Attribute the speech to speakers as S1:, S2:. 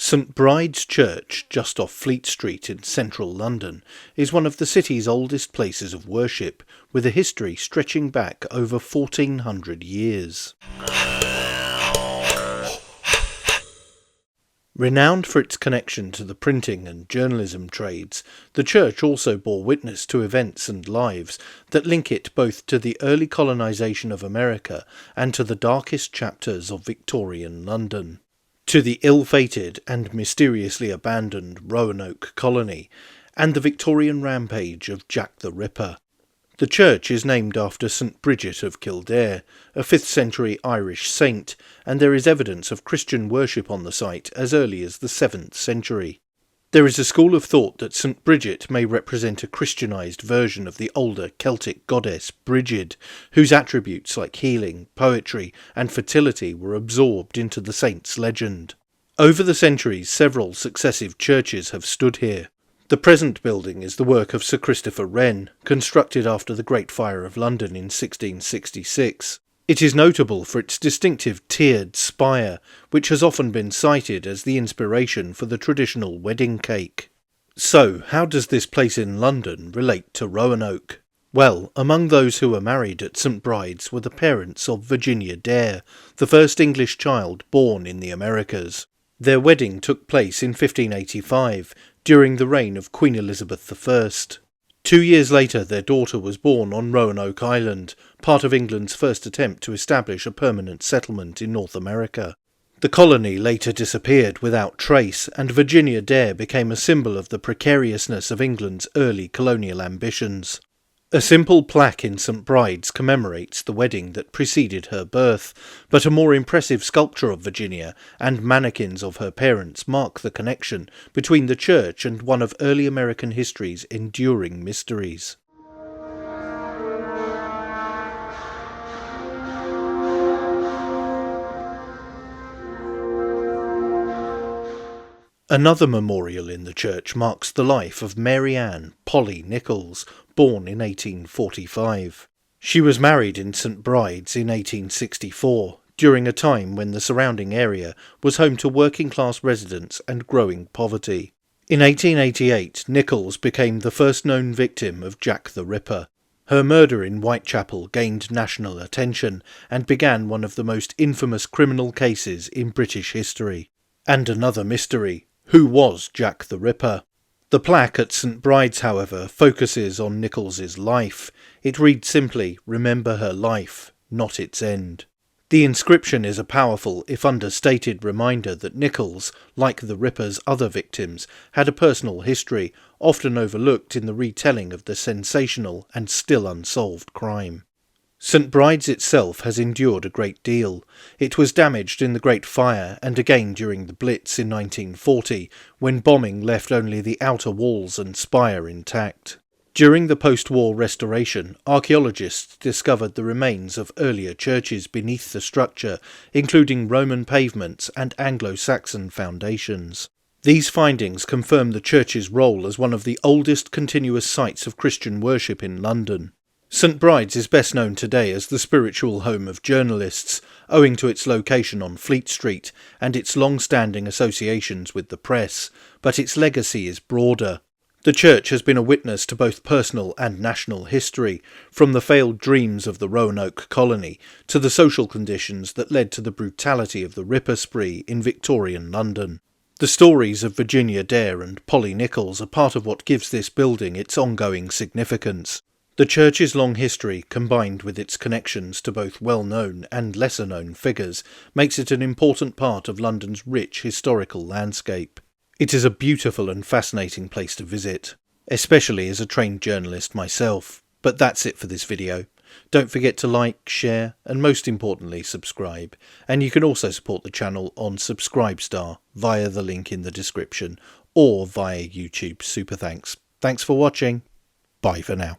S1: St Bride's Church, just off Fleet Street in central London, is one of the city's oldest places of worship, with a history stretching back over 1400 years. Renowned for its connection to the printing and journalism trades, the church also bore witness to events and lives that link it both to the early colonisation of America and to the darkest chapters of Victorian London. To the ill-fated and mysteriously abandoned Roanoke colony, and the Victorian rampage of Jack the Ripper. The church is named after St Bridget of Kildare, a 5th century Irish saint, and there is evidence of Christian worship on the site as early as the 7th century. There is a school of thought that St Bridget may represent a Christianised version of the older Celtic goddess Brigid, whose attributes like healing, poetry, and fertility were absorbed into the saint's legend. Over the centuries, several successive churches have stood here. The present building is the work of Sir Christopher Wren, constructed after the Great Fire of London in 1666. It is notable for its distinctive tiered spire, which has often been cited as the inspiration for the traditional wedding cake. So, how does this place in London relate to Roanoke? Well, among those who were married at St Bride's were the parents of Virginia Dare, the first English child born in the Americas. Their wedding took place in 1585, during the reign of Queen Elizabeth I. 2 years later their daughter was born on Roanoke Island, part of England's first attempt to establish a permanent settlement in North America. The colony later disappeared without trace, and Virginia Dare became a symbol of the precariousness of England's early colonial ambitions. A simple plaque in St Bride's commemorates the wedding that preceded her birth, but a more impressive sculpture of Virginia and mannequins of her parents mark the connection between the church and one of early American history's enduring mysteries. Another memorial in the church marks the life of Mary Ann Polly Nichols, born in 1845. She was married in St Bride's in 1864, during a time when the surrounding area was home to working-class residents and growing poverty. In 1888, Nichols became the first known victim of Jack the Ripper. Her murder in Whitechapel gained national attention and began one of the most infamous criminal cases in British history. And another mystery: who was Jack the Ripper? The plaque at St Bride's, however, focuses on Nichols's life. It reads simply, "Remember her life, not its end." The inscription is a powerful, if understated, reminder that Nichols, like the Ripper's other victims, had a personal history, often overlooked in the retelling of the sensational and still unsolved crime. St Bride's itself has endured a great deal. It was damaged in the Great Fire and again during the Blitz in 1940, when bombing left only the outer walls and spire intact. During the post-war restoration, archaeologists discovered the remains of earlier churches beneath the structure, including Roman pavements and Anglo-Saxon foundations. These findings confirm the church's role as one of the oldest continuous sites of Christian worship in London. St Bride's is best known today as the spiritual home of journalists, owing to its location on Fleet Street and its long-standing associations with the press, but its legacy is broader. The church has been a witness to both personal and national history, from the failed dreams of the Roanoke colony to the social conditions that led to the brutality of the Ripper spree in Victorian London. The stories of Virginia Dare and Polly Nichols are part of what gives this building its ongoing significance. The church's long history, combined with its connections to both well-known and lesser-known figures, makes it an important part of London's rich historical landscape. It is a beautiful and fascinating place to visit, especially as a trained journalist myself. But that's it for this video. Don't forget to like, share, and most importantly subscribe. And you can also support the channel on Subscribestar via the link in the description or via YouTube Super Thanks. Thanks for watching. Bye for now.